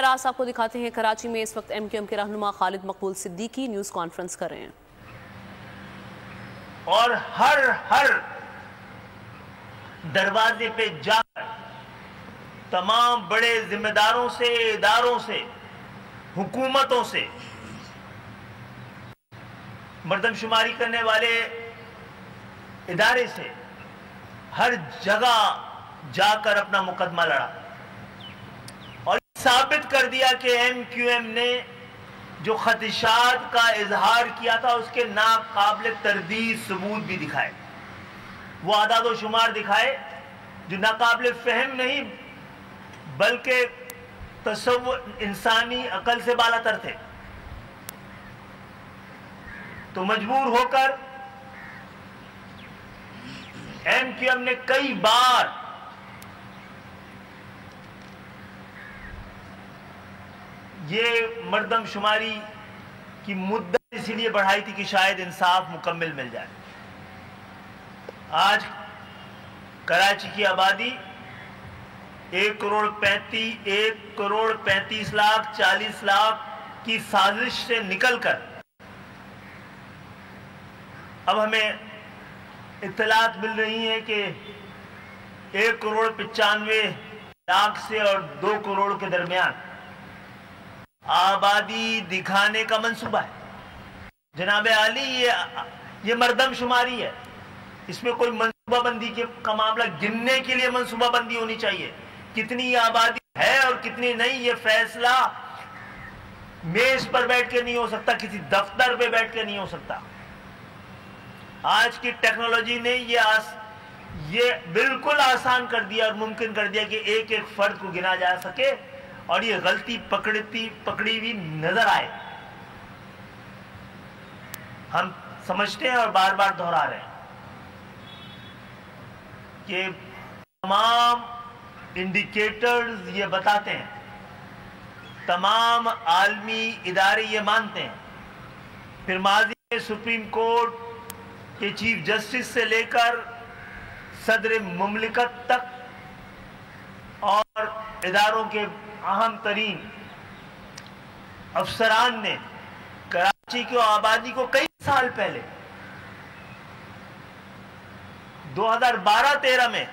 راست آپ کو دکھاتے ہیں کراچی میں اس وقت ایم کیو ایم کے رہنما خالد مقبول صدیقی نیوز کانفرنس کر رہے ہیں اور ہر دروازے پہ جا کر تمام بڑے ذمہ داروں سے، اداروں سے، حکومتوں سے، مردم شماری کرنے والے ادارے سے ہر جگہ جا کر اپنا مقدمہ لڑا اور ثابت کر دیا کہ ایم کیو ایم نے جو خدشات کا اظہار کیا تھا اس کے ناقابل تردید ثبوت بھی دکھائے، وہ اعداد و شمار دکھائے جو ناقابل فہم نہیں بلکہ تصور انسانی عقل سے بالا تر تھے۔ تو مجبور ہو کر ایم کیو ایم نے کئی بار یہ مردم شماری کی مدت اسی لیے بڑھائی تھی کہ شاید انصاف مکمل مل جائے۔ آج کراچی کی آبادی 1,35,40,00,000 کی سازش سے نکل کر اب ہمیں اطلاعات مل رہی ہیں کہ 1,95,00,000 سے اور 2 کروڑ کے درمیان آبادی دکھانے کا منصوبہ ہے۔ جناب عالی، یہ مردم شماری ہے، اس میں کوئی منصوبہ بندی کا معاملہ گننے کے لیے منصوبہ بندی ہونی چاہیے۔ کتنی آبادی ہے اور کتنی نہیں، یہ فیصلہ میز پر بیٹھ کے نہیں ہو سکتا، کسی دفتر پہ بیٹھ کے نہیں ہو سکتا۔ آج کی ٹیکنالوجی نے یہ بالکل آسان کر دیا اور ممکن کر دیا کہ ایک ایک فرد کو گنا جا سکے اور یہ غلطی پکڑی ہوئی نظر آئے۔ ہم سمجھتے ہیں اور بار بار دہرا رہے ہیں کہ تمام انڈیکیٹرز یہ بتاتے ہیں، تمام عالمی ادارے یہ مانتے ہیں، پھر ماضی میں سپریم کورٹ کے چیف جسٹس سے لے کر صدر مملکت تک اور اداروں کے اہم ترین افسران نے کراچی کی آبادی کو کئی سال پہلے 2012-13 میں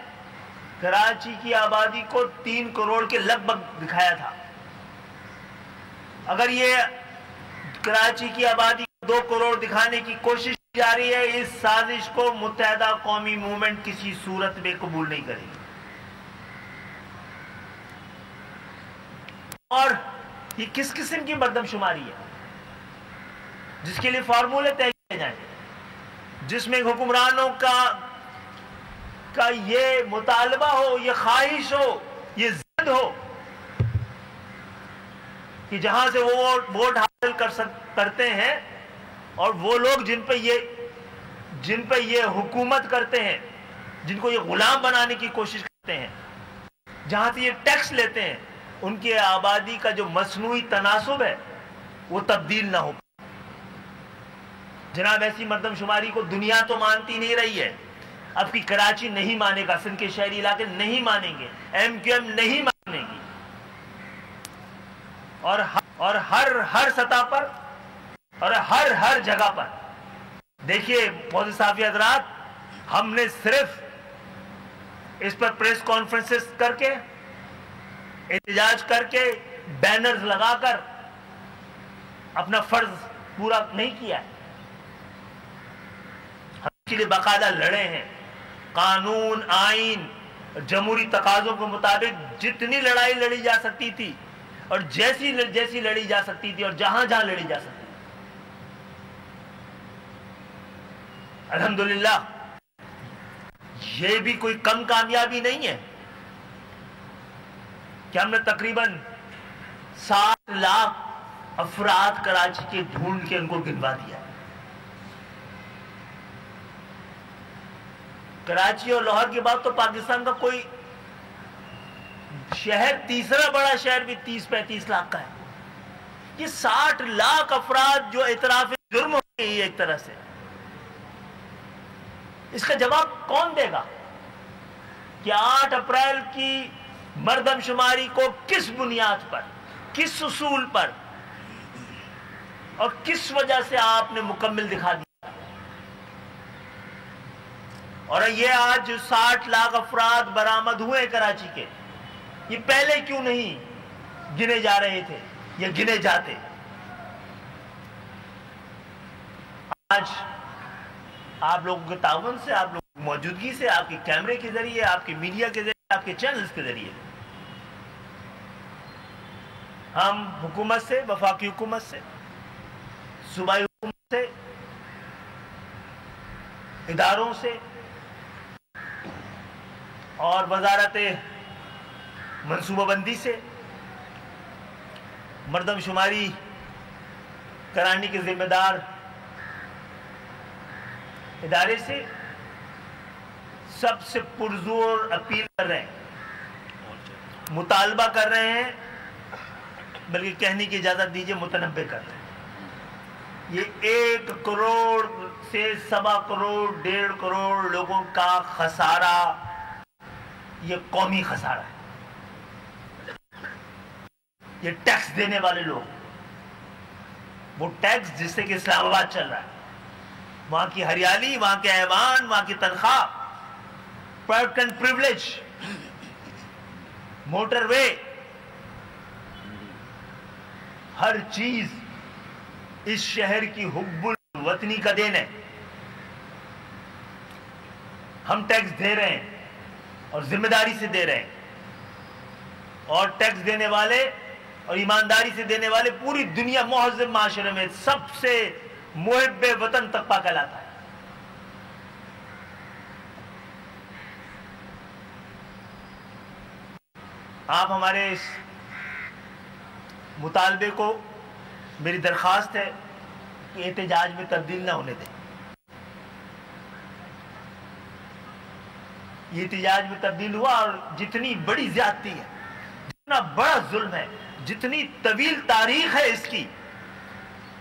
کراچی کی آبادی کو 3 کروڑ کے لگ بھگ دکھایا تھا۔ اگر یہ کراچی کی آبادی کو 2 کروڑ دکھانے کی کوشش جاری ہے، اس سازش کو متحدہ قومی موومنٹ کسی صورت میں قبول نہیں کرے گی۔ اور یہ کس قسم کی مردم شماری ہے جس کے لیے فارمولے طے کیے جائیں، جس میں حکمرانوں کا یہ مطالبہ ہو، یہ خواہش ہو، یہ ضد ہو کہ جہاں سے وہ ووٹ حاصل کرتے ہیں اور وہ لوگ جن پہ یہ حکومت کرتے ہیں، جن کو یہ غلام بنانے کی کوشش کرتے ہیں، جہاں سے یہ ٹیکس لیتے ہیں، ان کی آبادی کا جو مصنوعی تناسب ہے وہ تبدیل نہ ہو۔ جناب، ایسی مردم شماری کو دنیا تو مانتی نہیں رہی ہے، اب کی کراچی نہیں مانے گا، سندھ کے شہری علاقے نہیں مانیں گے، ایم کیو ایم نہیں مانے گی، اور ہر سطح پر اور ہر جگہ پر دیکھیے معزز صحافی حضرات، ہم نے صرف اس پر پریس کانفرنسز کر کے، احتجاج کر کے، بینرز لگا کر اپنا فرض پورا نہیں کیا ہے، ہم اس کے لیے باقاعدہ لڑے ہیں۔ قانون، آئین، جمہوری تقاضوں کے مطابق جتنی لڑائی لڑی جا سکتی تھی اور جیسی لڑی جا سکتی تھی اور جہاں لڑی جا سکتی تھی، الحمدللہ یہ بھی کوئی کم کامیابی نہیں ہے کہ ہم نے تقریباً 7 لاکھ افراد کراچی کے ڈھونڈ کے ان کو گنوا دیا۔ کراچی اور لاہور کے بعد تو پاکستان کا کوئی شہر، تیسرا بڑا شہر بھی 30-35 لاکھ کا ہے۔ یہ 60 لاکھ افراد جو اعتراف جرم ہو گئی ایک طرح سے، اس کا جواب کون دے گا کہ 8 اپریل کی مردم شماری کو کس بنیاد پر کس اصول پر اور کس وجہ سے آپ نے مکمل دکھا دیا. اور یہ آج جو 60 لاکھ افراد برآمد ہوئے کراچی کے, یہ پہلے کیوں نہیں گنے جا رہے تھے یا گنے جاتے؟ آج آپ لوگوں کے تعاون سے, آپ لوگوں کی موجودگی سے, آپ کے کیمرے کے ذریعے, آپ کے میڈیا کے ذریعے, آپ کے چینلز کے ذریعے ہم حکومت سے, وفاقی حکومت سے, صوبائی حکومت سے, اداروں سے اور وزارت منصوبہ بندی سے, مردم شماری کرانے کے ذمہ دار ادارے سے سب سے پرزور اپیل کر رہے ہیں, مطالبہ کر رہے ہیں, بلکہ کہنے کی اجازت دیجیے متنبہ کر رہے ہیں. یہ 1 کروڑ سے 1.25 کروڑ 1.5 کروڑ لوگوں کا خسارہ, یہ قومی خسارہ ہے. یہ ٹیکس دینے والے لوگ, وہ ٹیکس جس سے کہ اسلام آباد چل رہا ہے, وہاں کی ہریالی, وہاں کے ایوان, وہاں کی تنخواہ, پرائیویٹ اینڈ پریویلیج, موٹر وے, ہر چیز اس شہر کی حب الوطنی کا دین ہے. ہم ٹیکس دے رہے ہیں اور ذمہ داری سے دے رہے ہیں, اور ٹیکس دینے والے اور ایمانداری سے دینے والے پوری دنیا مہذب معاشرے میں سب سے محب وطن طبقہ کہلاتا ہے. آپ ہمارے اس مطالبے کو, میری درخواست ہے کہ احتجاج میں تبدیل نہ ہونے دیں. یہ احتجاج میں تبدیل ہوا, اور جتنی بڑی زیادتی ہے, جتنا بڑا ظلم ہے, جتنی طویل تاریخ ہے اس کی,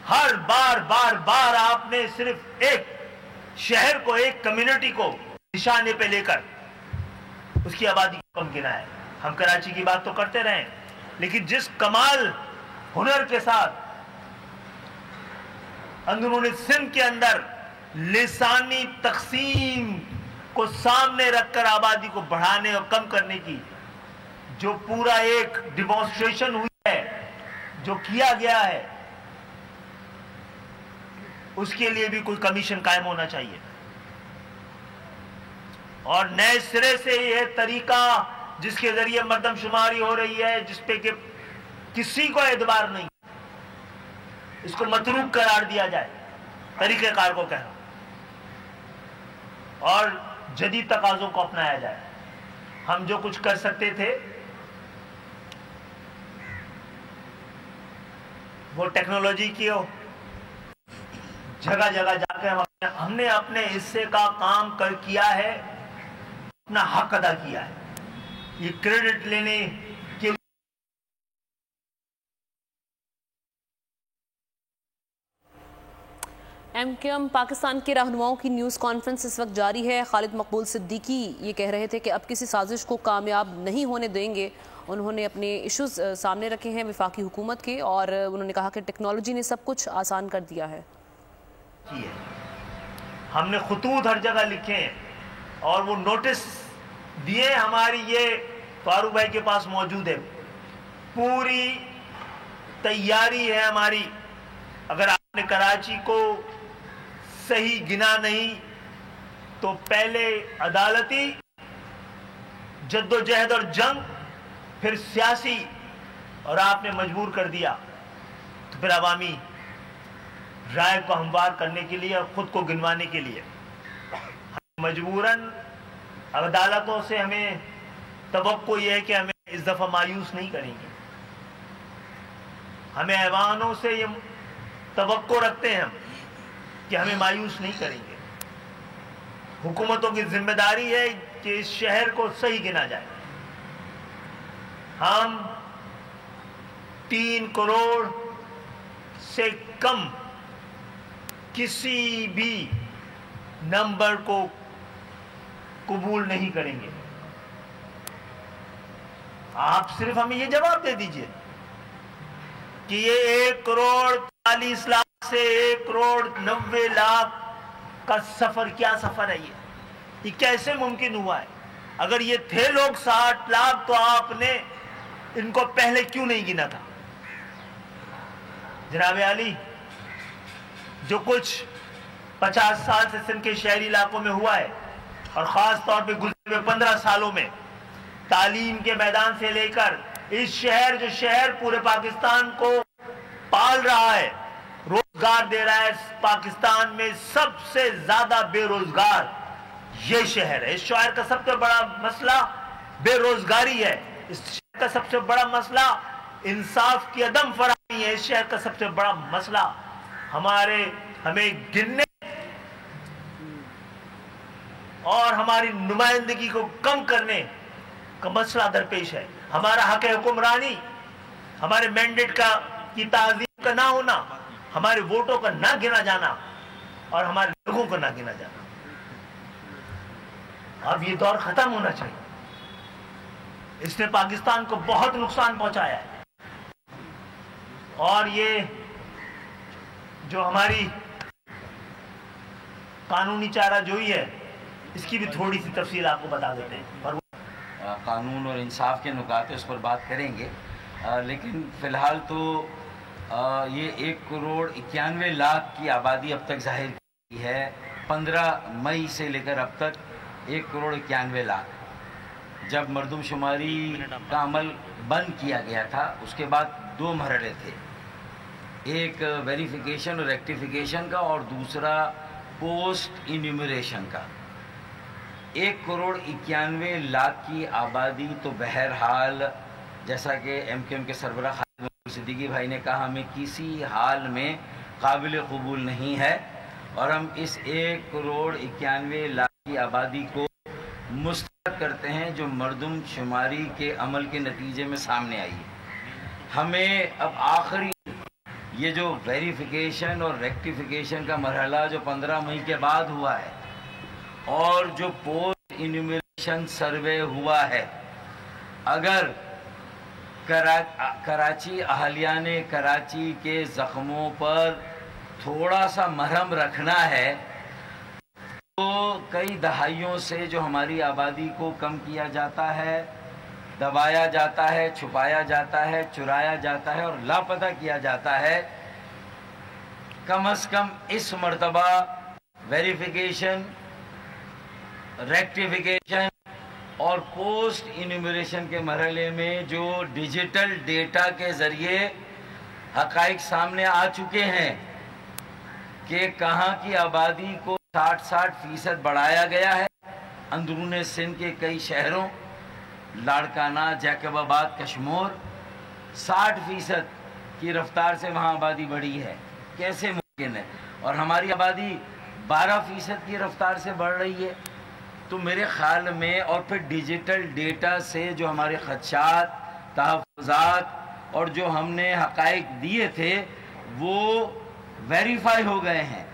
ہر بار آپ نے صرف ایک شہر کو, ایک کمیونٹی کو نشانے پہ لے کر اس کی آبادی کو کم گنا ہے. ہم کراچی کی بات تو کرتے رہیں, لیکن جس کمال ہنر کے ساتھ اندرون سندھ کے اندر لسانی تقسیم کو سامنے رکھ کر آبادی کو بڑھانے اور کم کرنے کی جو پورا ایک ڈیمانسٹریشن ہوئی ہے, جو کیا گیا ہے, اس کے لیے بھی کوئی کمیشن قائم ہونا چاہیے. اور نئے سرے سے یہ طریقہ جس کے ذریعے مردم شماری ہو رہی ہے, جس پہ کہ کسی کو اعتبار نہیں, اس کو متروک قرار دیا جائے, طریقہ کار کو کہنا, اور جدید تقاضوں کو اپنایا جائے. ہم جو کچھ کر سکتے تھے وہ ٹیکنالوجی کی جگہ جگہ جا کے ہم نے اپنے حصے کا کام کیا ہے, اپنا حق ادا کیا ہے. یہ کریڈٹ لینے کے ایم کیو ایم پاکستان کے رہنماؤں کی نیوز کانفرنس اس وقت جاری ہے. خالد مقبول صدیقی یہ کہہ رہے تھے کہ اب کسی سازش کو کامیاب نہیں ہونے دیں گے. انہوں نے اپنے ایشوز سامنے رکھے ہیں وفاقی حکومت کے, اور انہوں نے کہا کہ ٹیکنالوجی نے سب کچھ آسان کر دیا ہے. ہم نے خطوط ہر جگہ لکھے ہیں اور وہ نوٹس دیے, ہماری یہ فاروق بھائی کے پاس موجود ہے, پوری تیاری ہے ہماری. اگر آپ نے کراچی کو صحیح گنا نہیں تو پہلے عدالتی جدوجہد اور جنگ, پھر سیاسی, اور آپ نے مجبور کر دیا, تو پھر عوامی رائے کو ہموار کرنے کے لیے اور خود کو گنوانے کے لیے مجبوراً عدالتوں سے ہمیں توقع یہ ہے کہ ہمیں اس دفعہ مایوس نہیں کریں گے. ہمیں ایوانوں سے یہ توقع رکھتے ہیں ہم کہ ہمیں مایوس نہیں کریں گے. حکومتوں کی ذمہ داری ہے کہ اس شہر کو صحیح گنا جائے. ہم 3 کروڑ سے کم کسی بھی نمبر کو قبول نہیں کریں گے. آپ صرف ہمیں یہ جواب دے دیجئے کہ یہ 1,40,00,000 سے 1,90,00,000 کا سفر کیا سفر ہے یہ کیسے ممکن ہوا ہے؟ اگر یہ تھے لوگ 60 لاکھ تو آپ نے ان کو پہلے کیوں نہیں گنا تھا؟ جناب عالی، جو کچھ 50 سال سے سندھ کے شہری علاقوں میں ہوا ہے اور خاص طور پہ گزرے ہوئے 15 سالوں میں تعلیم کے میدان سے لے کر اس شہر جو شہر پورے پاکستان کو پال رہا ہے، روزگار دے رہا ہے، پاکستان میں سب سے زیادہ بے روزگار یہ شہر ہے۔ اس شہر کا سب سے بڑا مسئلہ بے روزگاری ہے، اس شہر کا سب سے بڑا مسئلہ انصاف کی عدم فراہمی ہے، اس شہر کا سب سے بڑا مسئلہ ہمیں گننے اور ہماری نمائندگی کو کم کرنے کا مسئلہ درپیش ہے۔ ہمارا حق حکمرانی، ہمارے مینڈیٹ کی تعظیم کا نہ ہونا، ہمارے ووٹوں کا نہ گنا جانا اور ہمارے لوگوں کو نہ گنا جانا، اب یہ دور ختم ہونا چاہیے۔ اس نے پاکستان کو بہت نقصان پہنچایا ہے، اور یہ جو ہماری قانونی چارہ جوئی ہے اس کی بھی تھوڑی سی تفصیل آپ کو بتا دیتے ہیں۔ قانون اور انصاف کے نکات اس پر بات کریں گے، لیکن فی الحال تو یہ 1,91,00,000 کی آبادی اب تک ظاہر کی ہے۔ 15 مئی سے لے کر اب تک 1,91,00,000۔ جب مردم شماری کا عمل بند کیا گیا تھا اس کے بعد 2 مرحلے تھے، ایک ویریفیکیشن اور ریکٹیفیکیشن کا اور دوسرا پوسٹ انیومریشن کا۔ 1,91,00,000 کی آبادی تو بہرحال جیسا کہ ایم کیو ایم کے سربراہ خالد مقبول صدیقی بھائی نے کہا، ہمیں کسی حال میں قابل قبول نہیں ہے، اور ہم اس 1,91,00,000 کی آبادی کو مسترد کرتے ہیں جو مردم شماری کے عمل کے نتیجے میں سامنے آئی ہے۔ ہمیں اب آخری یہ جو ویریفیکیشن اور ریکٹیفیکیشن کا مرحلہ جو 15 مئی کے بعد ہوا ہے اور جو پوسٹ انیومریشن سروے ہوا ہے، اگر کراچی اہالیان کراچی کے زخموں پر تھوڑا سا مرہم رکھنا ہے تو کئی دہائیوں سے جو ہماری آبادی کو کم کیا جاتا ہے، دبایا جاتا ہے، چھپایا جاتا ہے، چرایا جاتا ہے اور لاپتہ کیا جاتا ہے، کم از کم اس مرتبہ ویریفیکیشن، ریکٹیفیکیشن اور پوسٹ انیومریشن کے مرحلے میں جو ڈیجیٹل ڈیٹا کے ذریعے حقائق سامنے آ چکے ہیں کہ کہاں کی آبادی کو 60% بڑھایا گیا ہے، اندرون سندھ کے کئی شہروں لاڑکانہ، جیکب آباد، کشمور 60% کی رفتار سے وہاں آبادی بڑھی ہے، کیسے ممکن ہے؟ اور ہماری آبادی 12% کی رفتار سے بڑھ رہی ہے۔ تو میرے خیال میں اور پھر ڈیجیٹل ڈیٹا سے جو ہمارے خدشات، تحفظات اور جو ہم نے حقائق دیے تھے وہ ویریفائی ہو گئے ہیں۔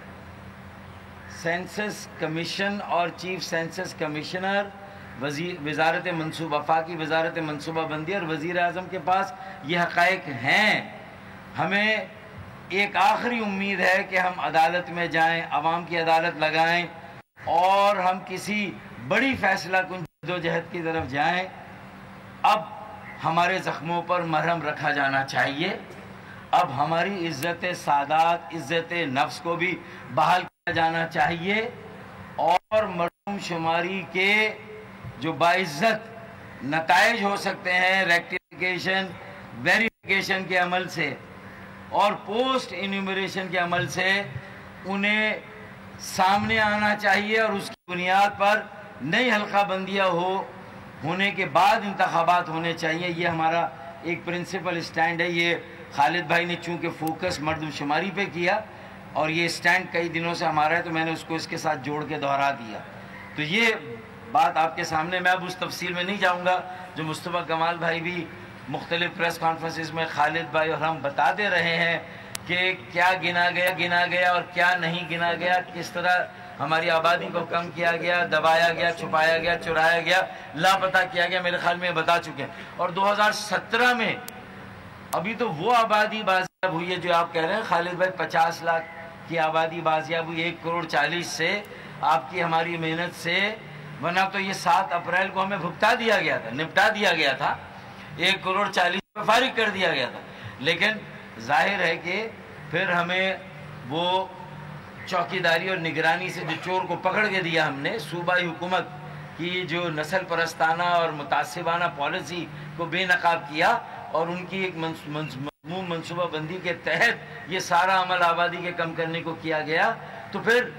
سینسس کمیشن اور چیف سینسس کمشنر، وزارت وفاقی وزارت منصوبہ بندی اور وزیر اعظم کے پاس یہ حقائق ہیں۔ ہمیں ایک آخری امید ہے کہ ہم عدالت میں جائیں، عوام کی عدالت لگائیں اور ہم کسی بڑی فیصلہ کن جدوجہد کی طرف جائیں۔ اب ہمارے زخموں پر مرہم رکھا جانا چاہیے، اب ہماری عزت سادات، عزت نفس کو بھی بحال کیا جانا چاہیے، اور مردم شماری کے جو باعزت نتائج ہو سکتے ہیں ریکٹیفیکیشن، ویریفیکیشن کے عمل سے اور پوسٹ انیومریشن کے عمل سے انہیں سامنے آنا چاہیے، اور اس کی بنیاد پر نئی حلقہ بندیاں ہونے کے بعد انتخابات ہونے چاہیے۔ یہ ہمارا ایک پرنسپل سٹینڈ ہے۔ یہ خالد بھائی نے چونکہ فوکس مردم شماری پہ کیا اور یہ سٹینڈ کئی دنوں سے ہمارا ہے تو میں نے اس کو اس کے ساتھ جوڑ کے دہرا دیا۔ تو یہ بات آپ کے سامنے، میں اب اس تفصیل میں نہیں جاؤں گا جو مصطفیٰ کمال بھائی بھی مختلف پریس کانفرنسز میں خالد بھائی اور ہم بتاتے رہے ہیں کہ کیا گنا گیا اور کیا نہیں گنا گیا، کس طرح ہماری آبادی کو کم کیا گیا، دبایا گیا، چھپایا گیا، چرایا گیا، لاپتہ کیا گیا، میرے خیال میں بتا چکے ہیں۔ اور 2017 میں ابھی تو وہ آبادی بازیاب ہوئی ہے جو آپ کہہ رہے ہیں خالد بھائی، 50 لاکھ کی آبادی بازیاب ہوئی 1,40,00,000 سے، آپ کی ہماری محنت سے، ورنہ تو یہ 7 اپریل کو ہمیں نپٹا دیا گیا تھا 1,40,00,000 میں فارغ کر دیا گیا تھا. لیکن ظاہر ہے کہ پھر ہمیں وہ چوکیداری اور نگرانی سے جو چور کو پکڑ کے دیا ہم نے، صوبائی حکومت کی جو نسل پرستانہ اور متعصبانہ پالیسی کو بے نقاب کیا، اور ان کی ایک مضمون منصوبہ بندی کے تحت یہ سارا عمل آبادی کے کم کرنے کو کیا گیا، تو پھر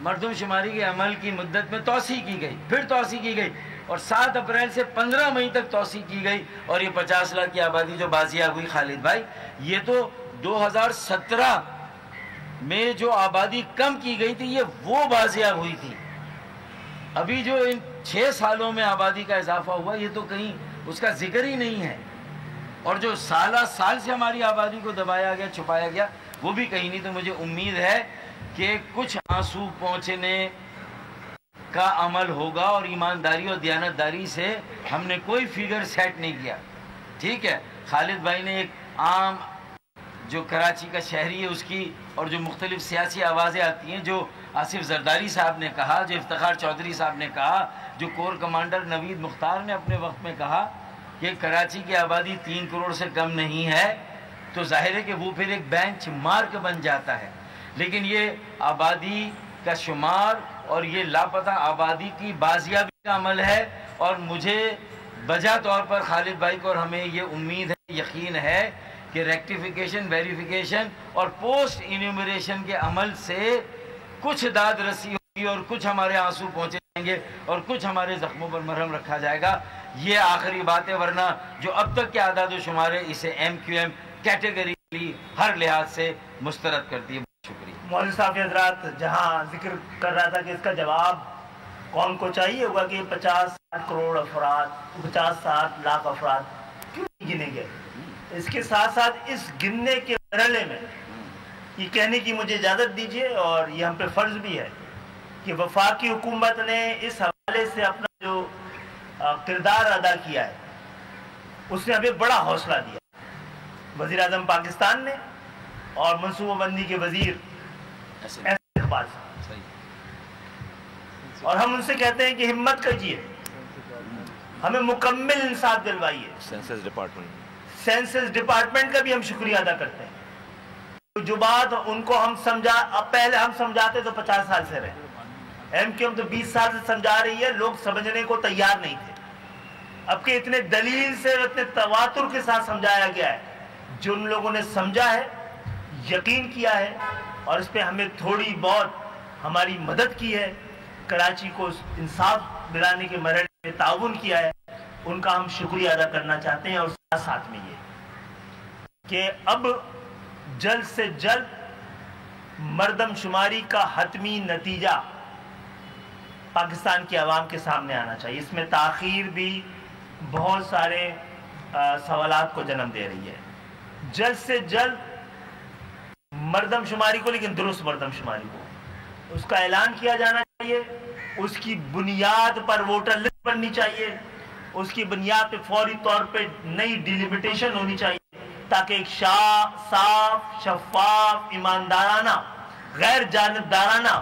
مردم شماری کے عمل کی مدت میں توسیع کی گئی، پھر توسیع کی گئی، اور 7 اپریل سے 15 مئی تک توسیع کی گئی. اور یہ 50 لاکھ کی آبادی جو بازیاب ہوئی خالد بھائی، یہ تو 2017 میں جو آبادی کم کی گئی تھی یہ وہ بازیاب ہوئی تھی. ابھی جو ان 6 سالوں میں آبادی کا اضافہ ہوا یہ تو کہیں اس کا ذکر ہی نہیں ہے، اور جو سال سے ہماری آبادی کو دبایا گیا، چھپایا گیا، وہ بھی کہیں نہیں. تو مجھے امید ہے کہ کچھ آنسو پہنچنے کا عمل ہوگا، اور ایمانداری اور دیانتداری سے ہم نے کوئی فگر سیٹ نہیں کیا. ٹھیک ہے، خالد بھائی نے ایک عام جو کراچی کا شہری ہے اس کی، اور جو مختلف سیاسی آوازیں آتی ہیں، جو آصف زرداری صاحب نے کہا، جو افتخار چودھری صاحب نے کہا، جو کور کمانڈر نوید مختار نے اپنے وقت میں کہا کہ کراچی کی آبادی 3 کروڑ سے کم نہیں ہے، تو ظاہر ہے کہ وہ پھر ایک بینچ مارک بن جاتا ہے. لیکن یہ آبادی کا شمار اور یہ لاپتہ آبادی کی بازیابی کا عمل ہے، اور مجھے بجا طور پر خالد بھائی کو اور ہمیں یہ امید ہے، یقین ہے کہ ریکٹیفیکیشن، ویریفیکیشن اور پوسٹ انیومریشن کے عمل سے کچھ داد رسی ہوگی، اور کچھ ہمارے آنسو پہنچے جائیں گے، اور کچھ ہمارے زخموں پر مرہم رکھا جائے گا. یہ آخری بات ہے، ورنہ جو اب تک کے اعداد و شمار ہے اسے MQM کیٹیگری ہر لحاظ سے مسترد کرتی ہے. شکریہ. مولوی صاحب حضرات، جہاں ذکر کر رہا تھا کہ اس کا جواب قوم کو چاہیے ہوگا کہ 50-60 کروڑ افراد، 50-60 لاکھ افراد کیوں نہیں گنے گئے. اس کے ساتھ ساتھ اس گننے کے مرحلے میں یہ کہنے کی مجھے اجازت دیجیے، اور یہ ہم پہ فرض بھی ہے کہ وفاقی حکومت نے اس حوالے سے اپنا جو کردار ادا کیا ہے اس نے ہمیں بڑا حوصلہ دیا. وزیر اعظم پاکستان نے اور منصوبہ بندی کے وزیر اقبال صاحب، اور ہم ان سے کہتے ہیں کہ ہمت کیجیے، ہمیں مکمل انصاف دلوائیے. سینسس ڈپارٹمنٹ کا بھی ہم شکریہ ادا کرتے ہیں. جو بات ان کو ہم پہلے ہم سمجھاتے تو 50 سال سے رہے، MQM تو 20 سال سے سمجھا رہی ہے، لوگ سمجھنے کو تیار نہیں تھے. اب کہ اتنے دلیل سے، اتنے تواتر کے ساتھ سمجھایا گیا ہے، جو ان لوگوں نے سمجھا ہے، یقین کیا ہے، اور اس پہ ہمیں تھوڑی بہت ہماری مدد کی ہے، کراچی کو انصاف دلانے کے مرحلے میں تعاون کیا ہے، ان کا ہم شکریہ ادا کرنا چاہتے ہیں. اور ساتھ میں یہ کہ اب جلد سے جلد مردم شماری کا حتمی نتیجہ پاکستان کی عوام کے سامنے آنا چاہیے. اس میں تاخیر بھی بہت سارے سوالات کو جنم دے رہی ہے. جلد سے جلد مردم شماری کو، لیکن درست مردم شماری کو، اس کا اعلان کیا جانا چاہیے. اس کی بنیاد پر ووٹر لسٹ بننی چاہیے، اس کی بنیاد پہ فوری طور پہ نئی ڈیلیمیٹیشن ہونی چاہیے، تاکہ ایک صاف، شفاف، ایماندارانہ، غیر جانبدارانہ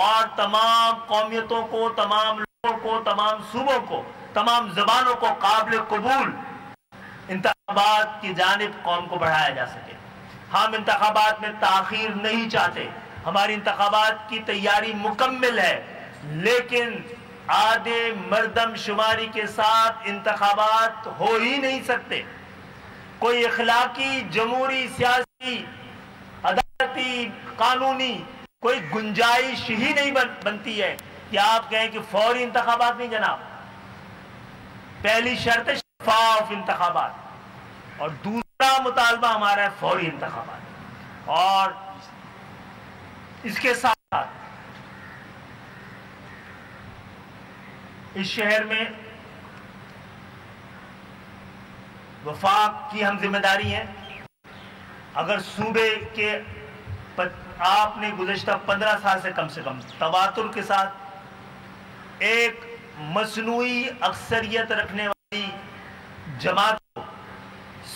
اور تمام قومیتوں کو، تمام لوگوں کو، تمام صوبوں کو، تمام زبانوں کو قابل قبول انتخابات کی جانب قوم کو بڑھایا جا سکے. ہم انتخابات میں تاخیر نہیں چاہتے، ہماری انتخابات کی تیاری مکمل ہے، لیکن آدھے مردم شماری کے ساتھ انتخابات ہو ہی نہیں سکتے. کوئی اخلاقی، جمہوری، سیاسی، عدالتی، قانونی کوئی گنجائش ہی نہیں بنتی ہے کہ آپ کہیں کہ فوری انتخابات نہیں جناب. پہلی شرط شفاف انتخابات، اور دوسرا مطالبہ ہمارا ہے فوری انتخابات. اور اس کے ساتھ ساتھ اس شہر میں وفاق کی ہم ذمہ داری ہے. اگر صوبے کے آپ نے گزشتہ 15 سال سے کم تواتر کے ساتھ ایک مصنوعی اکثریت رکھنے والی جماعت کو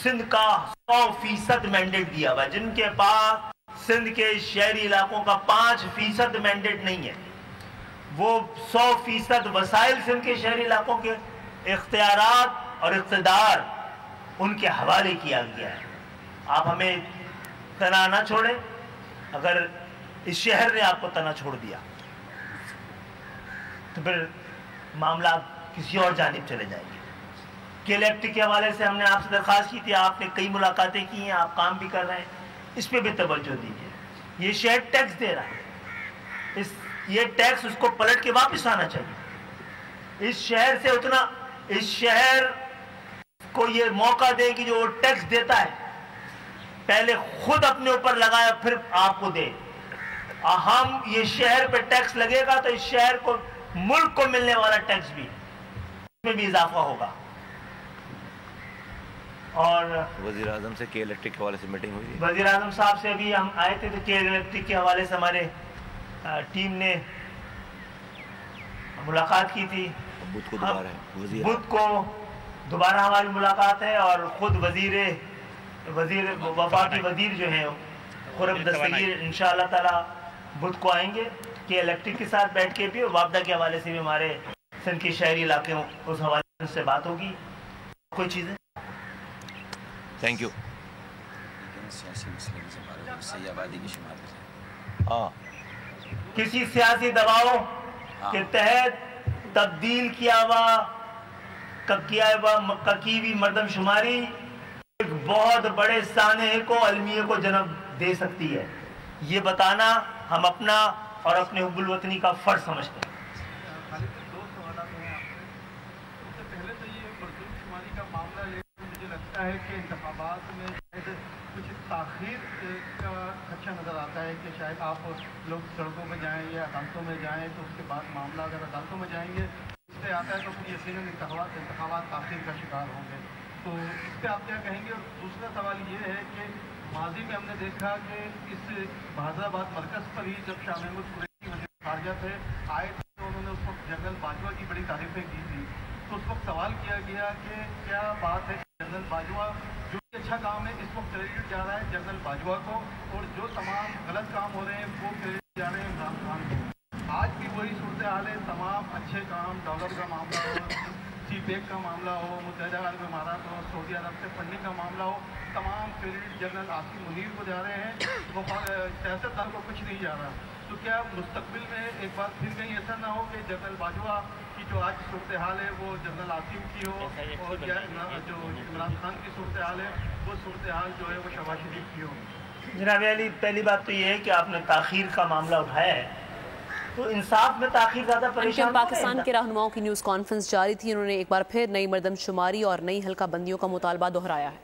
سندھ کا 100% مینڈیٹ دیا ہوا ہے. جن کے پاس سندھ کے شہری علاقوں کا 5% مینڈیٹ نہیں ہے, وہ 100% وسائل سندھ کے شہری علاقوں کے اختیارات اور اقتدار ان کے حوالے کیا گیا ہے. آپ ہمیں تنہا نہ چھوڑیں. اگر اس شہر نے آپ کو تنہا چھوڑ دیا تو پھر معاملات کسی اور جانب چلے جائیں گے. کے الیکٹرک کے حوالے سے ہم نے آپ سے درخواست کی تھی, آپ نے کئی ملاقاتیں کی ہیں, آپ کام بھی کر رہے ہیں, اس پہ بھی توجہ دیجیے. یہ شہر ٹیکس دے رہا ہے, یہ ٹیکس اس کو پلٹ کے واپس آنا چاہیے. اس شہر سے اتنا, اس شہر کو یہ موقع دے کہ جو وہ ٹیکس دیتا ہے پہلے خود اپنے اوپر لگایا پھر آپ کو دے. ہم یہ شہر پہ ٹیکس لگے گا تو اس شہر کو, ملک کو ملنے والا ٹیکس بھی اس میں بھی اضافہ ہوگا. اور وزیر اعظم سے کے الیکٹرک کے حوالے سے میٹنگ ہوئی. وزیر اعظم صاحب سے ابھی ہم آئے تھے تو کے الیکٹرک کے حوالے سے ہمارے ٹیم نے ملاقات کی تھی. بدھ کو دوبارہ ہے, بدھ کو دوبارہ ہماری ملاقات ہے, اور خود وزیر وفاقی وزیر جو ہیں خرم دستگیر انشاءاللہ تعالی بدھ کو آئیں گے. کہ الیکٹرک کے ساتھ بیٹھ کے بھی, اور وابدہ کے حوالے سے بھی ہمارے سندھ کے شہری علاقے اس حوالے سے بات ہوگی. کوئی چیزیں تھینک یو. کسی سیاسی دباؤ کے تحت تبدیل کیا ہوئی مردم شماری ایک بہت بڑے سانحے کو, المیے کو جنم دے سکتی ہے. یہ بتانا ہم اپنا اور اپنے حب الوطنی کا فرض سمجھتے ہیں. پہلے تو یہ مردم شماری کا معاملہ مجھے لگتا ہے کہ انتخابات میں کچھ تاخیر کا خدشہ نظر آتا ہے کہ شاید آپ لوگ سڑکوں پہ جائیں یا عدالتوں میں جائیں تو اس کے بعد معاملہ اگر عدالتوں میں جائیں گے اس سے آتا ہے تو پھر یقیناً انتخابات تاخیر کا شکار ہوں گے. تو اس پہ آپ کیا کہیں گے؟ اور دوسرا سوال یہ ہے کہ ماضی میں ہم نے دیکھا کہ اس بہادر آباد مرکز پر ہی جب شاہ محمود قریشی وزیر خارجہ تھے آئے تھے تو انہوں نے اس وقت جنرل باجوہ کی بڑی تعریفیں کی تھی. تو اس وقت سوال کیا گیا کہ کیا بات ہے جنرل باجوہ جو بھی اچھا کام ہے اس وقت کریڈٹ جا رہا ہے جنرل باجوہ کو, اور جو تمام غلط کام ہو رہے ہیں وہ کریڈٹ جا رہے ہیں عمران خان کو. آج بھی وہی صورتحال ہے, تمام اچھے کام, ڈالر کا معاملہ ہو, سی پیک کا معاملہ ہو, متحدہ عرب امارات ہو, سعودی عرب سے فنڈنگ کا معاملہ ہو, تمام کریڈٹ جنرل عاصم منیر کو جا رہے ہیں, وہ سیاستدان کو کچھ نہیں جا رہا. تو کیا مستقبل میں ایک بات پھر کہیں ایسا نہ ہو کہ جنرل باجوہ کی جو آج صورتحال ہے وہ جنرل عاصم کی ہو, اور جو عمران خان کی صورتحال ہے وہ صورتحال جو ہے وہ شہباز شریف کی ہو؟ جناب علی, پہلی بات تو یہ ہے کہ آپ نے تاخیر کا معاملہ اٹھایا ہے, تو انصاف میں تاخیر زیادہ پریشان. پاکستان کے رہنماؤں کی نیوز کانفرنس جاری تھی, انہوں نے ایک بار پھر نئی مردم شماری اور نئی حلقہ بندیوں کا مطالبہ دہرایا ہے.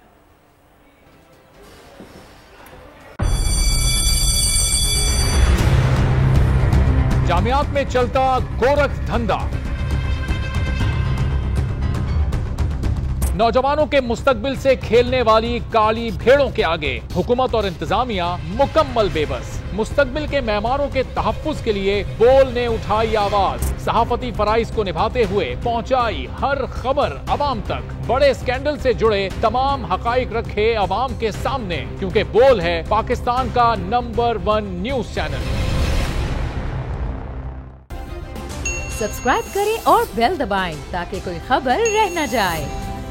جامعات میں چلتا گورکھ دھندا, نوجوانوں کے مستقبل سے کھیلنے والی کالی بھیڑوں کے آگے حکومت اور انتظامیہ مکمل بے بس. مستقبل کے معماروں کے تحفظ کے لیے بول نے اٹھائی آواز, صحافتی فرائض کو نبھاتے ہوئے پہنچائی ہر خبر عوام تک, بڑے اسکینڈل سے جڑے تمام حقائق رکھے عوام کے سامنے, کیونکہ بول ہے پاکستان کا نمبر 1 نیوز چینل. سبسکرائب کریں اور بیل دبائیں تاکہ کوئی خبر رہ نہ جائے.